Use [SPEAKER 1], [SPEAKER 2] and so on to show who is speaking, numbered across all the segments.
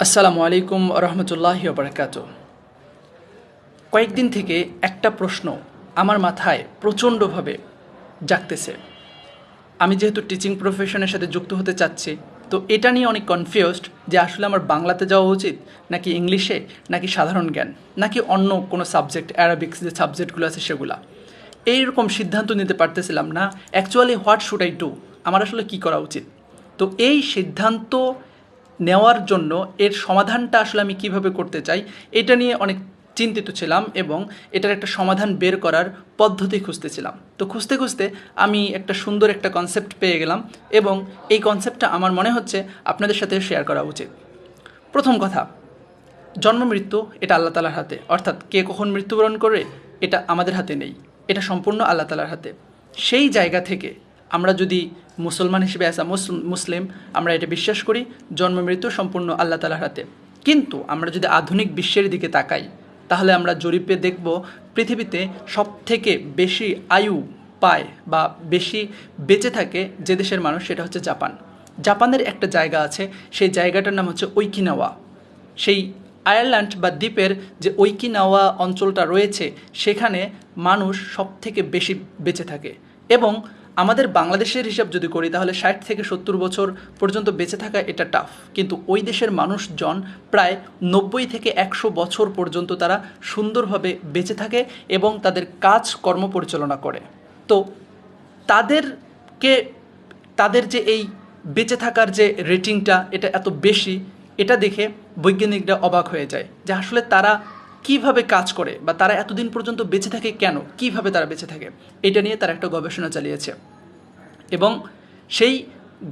[SPEAKER 1] আসসালামু আলাইকুম রহমতুল্লাহি ওবরাকাতু। কয়েকদিন থেকে একটা প্রশ্ন আমার মাথায় প্রচণ্ডভাবে জাগতেছে। আমি যেহেতু টিচিং প্রফেশনের সাথে যুক্ত হতে চাচ্ছি, তো এটা নিয়ে অনেক কনফিউজড যে আসলে আমার বাংলাতে যাওয়া উচিত নাকি ইংলিশে, নাকি সাধারণ জ্ঞান, নাকি অন্য কোনো সাবজেক্ট, অ্যারাবিক্স যে সাবজেক্টগুলো আছে সেগুলা। এইরকম সিদ্ধান্ত নিতে পারতেছিলাম না। Actually what should I do, আমার আসলে কী করা উচিত। তো এই সিদ্ধান্ত নেওয়ার জন্য এর সমাধানটা আসলে আমি কিভাবে করতে চাই, এটা নিয়ে অনেক চিন্তিত ছিলাম এবং এটার একটা সমাধান বের করার পদ্ধতি খুঁজতেছিলাম। তো খুঁজতে খুঁজতে আমি একটা সুন্দর একটা কনসেপ্ট পেয়ে গেলাম এবং এই কনসেপ্টটা আমার মনে হচ্ছে আপনাদের সাথে শেয়ার করা উচিত। প্রথম কথা, জন্ম মৃত্যু এটা আল্লাহ তালার হাতে, অর্থাৎ কে কখন মৃত্যুবরণ করে এটা আমাদের হাতে নেই, এটা সম্পূর্ণ আল্লাহ তালার হাতে। সেই জায়গা থেকে আমরা যদি মুসলমান হিসেবে অ্যাজ আ মুসলিম আমরা এটা বিশ্বাস করি জন্ম মৃত্যু সম্পূর্ণ আল্লাহ তালার হাতে। কিন্তু আমরা যদি আধুনিক বিশ্বের দিকে তাকাই তাহলে আমরা জরিপে দেখব পৃথিবীতে সবথেকে বেশি আয়ু পায় বা বেশি বেঁচে থাকে যে দেশের মানুষ, সেটা হচ্ছে জাপান। জাপানের একটা জায়গা আছে, সেই জায়গাটার নাম হচ্ছে ওইকিনাওয়া। সেই আয়ারল্যান্ড বা দ্বীপের যে ওইকিনাওয়া অঞ্চলটা রয়েছে সেখানে মানুষ সবথেকে বেশি বেঁচে থাকে। এবং আমাদের বাংলাদেশের হিসাব যদি করি তাহলে 60 থেকে 70 বছর পর্যন্ত বেঁচে থাকা এটা টাফ, কিন্তু ওই দেশের মানুষজন প্রায় 90 থেকে 100 বছর পর্যন্ত তারা সুন্দরভাবে বেঁচে থাকে এবং তাদের কাজ কর্ম পরিচালনা করে। তো তাদেরকে তাদের যে এই বেঁচে থাকার যে রেটিংটা এটা এত বেশি, এটা দেখে বৈজ্ঞানিকরা অবাক হয়ে যায় যে আসলে তারা কিভাবে কাজ করে বা তারা এতদিন পর্যন্ত বেঁচে থাকে কেন, কিভাবে তারা বেঁচে থাকে, এটা নিয়ে তারা একটা গবেষণা চালিয়েছে। এবং সেই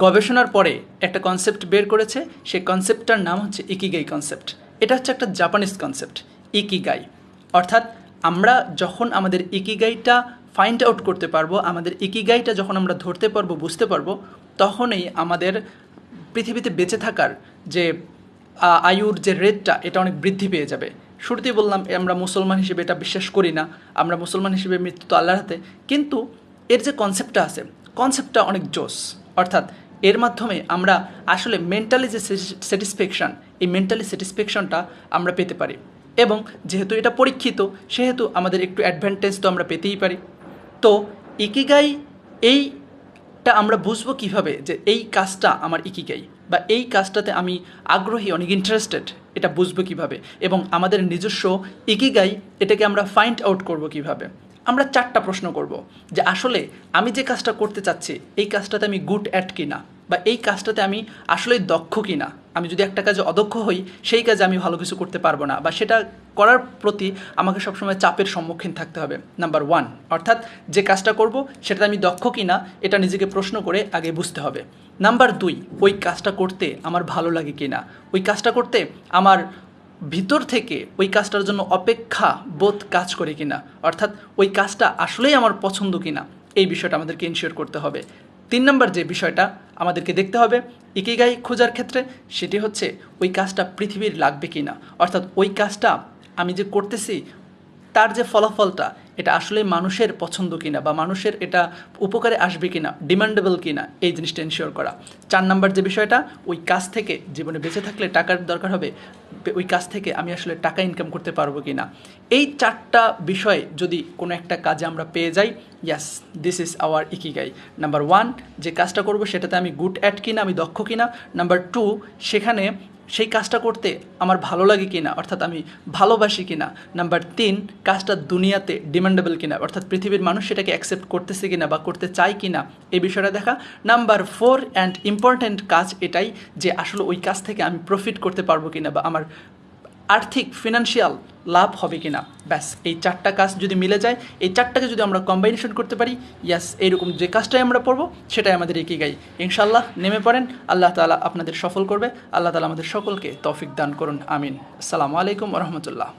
[SPEAKER 1] গবেষণার পরে একটা কনসেপ্ট বের করেছে, সেই কনসেপ্টটার নাম হচ্ছে ইকিগাই কনসেপ্ট। এটা হচ্ছে একটা জাপানিজ কনসেপ্ট, ইকিগাই। অর্থাৎ আমরা যখন আমাদের ইকিগাইটা ফাইন্ড আউট করতে পারবো, আমাদের ইকিগাইটা যখন আমরা ধরতে পারবো, বুঝতে পারবো, তখনই আমাদের পৃথিবীতে বেঁচে থাকার যে আয়ুর যে রেটটা এটা অনেক বৃদ্ধি পেয়ে যাবে। শুরুতেই বললাম আমরা মুসলমান হিসেবে এটা বিশ্বাস করি না, আমরা মুসলমান হিসেবে মৃত্যু তো আল্লাহর হাতে, কিন্তু এর যে কনসেপ্টটা আছে কনসেপ্টটা অনেক জোস। অর্থাৎ এর মাধ্যমে আমরা আসলে মেন্টালি যে স্যাটিসফ্যাকশান, এই মেন্টালি স্যাটিসফ্যাকশনটা আমরা পেতে পারি। এবং যেহেতু এটা পরীক্ষিত সেহেতু আমাদের একটু অ্যাডভান্টেজ তো আমরা পেতেই পারি। তো ইকিগাই এইটা আমরা বুঝবো কিভাবে যে এই কাজটা আমার ইকিগাই বা এই কাজটাতে আমি আগ্রহী, অনেক ইন্টারেস্টেড, এটা বুঝবো কিভাবে এবং আমাদের নিজস্ব ইকিগাই এটাকে আমরা ফাইন্ড আউট করব কিভাবে। আমরা 4টা প্রশ্ন করব যে আসলে আমি যে কাজটা করতে চাচ্ছি এই কাজটাতে আমি গুড অ্যাট কিনা, বা এই কাজটাতে আমি আসলে দক্ষ কিনা। আমি যদি একটা কাজে অদক্ষ হই সেই কাজে আমি ভালো কিছু করতে পারবো না, বা সেটা করার প্রতি আমাকে সবসময় চাপের সম্মুখীন থাকতে হবে। নাম্বার 1, অর্থাৎ যে কাজটা করব সেটাতে আমি দক্ষ কিনা এটা নিজেকে প্রশ্ন করে আগে বুঝতে হবে। নাম্বার 2, ওই কাজটা করতে আমার ভালো লাগে কিনা, ওই কাজটা করতে আমার ভিতর থেকে ওই কাজটার জন্য অপেক্ষা বোধ কাজ করে কিনা, অর্থাৎ ওই কাজটা আসলেই আমার পছন্দ কিনা, এই বিষয়টা আমাদেরকে ইনশিওর করতে হবে। 3 নম্বর যে বিষয়টা আমাদেরকে দেখতে হবে ইকিগাই খোঁজার ক্ষেত্রে, সেটি হচ্ছে ওই কাজটা পৃথিবীর লাগবে কিনা, অর্থাৎ ওই কাজটা আমি যে করতেছি তার যে ফলাফলটা এটা আসলে মানুষের পছন্দ কিনা বা মানুষের এটা উপকারে আসবে কিনা, ডিমান্ডেবল কিনা, এই জিনিসটা এনশিওর করা। 4 নম্বর যে বিষয়টা, ওই কাজ থেকে জীবনে বেঁচে থাকলে টাকার দরকার হবে, ওই কাজ থেকে আমি আসলে টাকা ইনকাম করতে পারবো কিনা। এই 4টা বিষয় যদি কোনো একটা কাজে আমরা পেয়ে যাই, yes this is our ikigai. Number 1, যে কাজটা করব সেটাতে আমি গুড অ্যাট কিনা, আমি দক্ষ কিনা। নাম্বার 2, সেখানে সেই কাজটা করতে আমার ভালো লাগে কিনা, অর্থাৎ আমি ভালোবাসি কিনা। নাম্বার 3, কাজটা দুনিয়াতে ডিমান্ডেবল কিনা, অর্থাৎ পৃথিবীর মানুষ সেটাকে অ্যাকসেপ্ট করতেছে কিনা বা করতে চায় কিনা, এই বিষয়টা দেখা। নাম্বার 4 অ্যান্ড ইম্পর্ট্যান্ট কাজ এটাই যে আসলে ওই কাজ থেকে আমি প্রফিট করতে পারবো কিনা বা আমার আর্থিক ফিনান্সিয়াল লাভ হবে কিনা। ব্যাস, এই 4টা কাজ যদি মিলে যায়, এই 4টাকে যদি আমরা কম্বাইনেশন করতে পারি, ইয়াস এইরকম যে কাজটাই আমরা পড়বো সেটাই আমাদের ইকিগাই। ইনশাআল্লাহ নেমে পড়েন, আল্লাহ তাআলা আপনাদের সফল করবে। আল্লাহ তাআলা আমাদের সকলকে তৌফিক দান করুন, আমিন। আসসালামু আলাইকুম ওয়া রাহমাতুল্লাহ।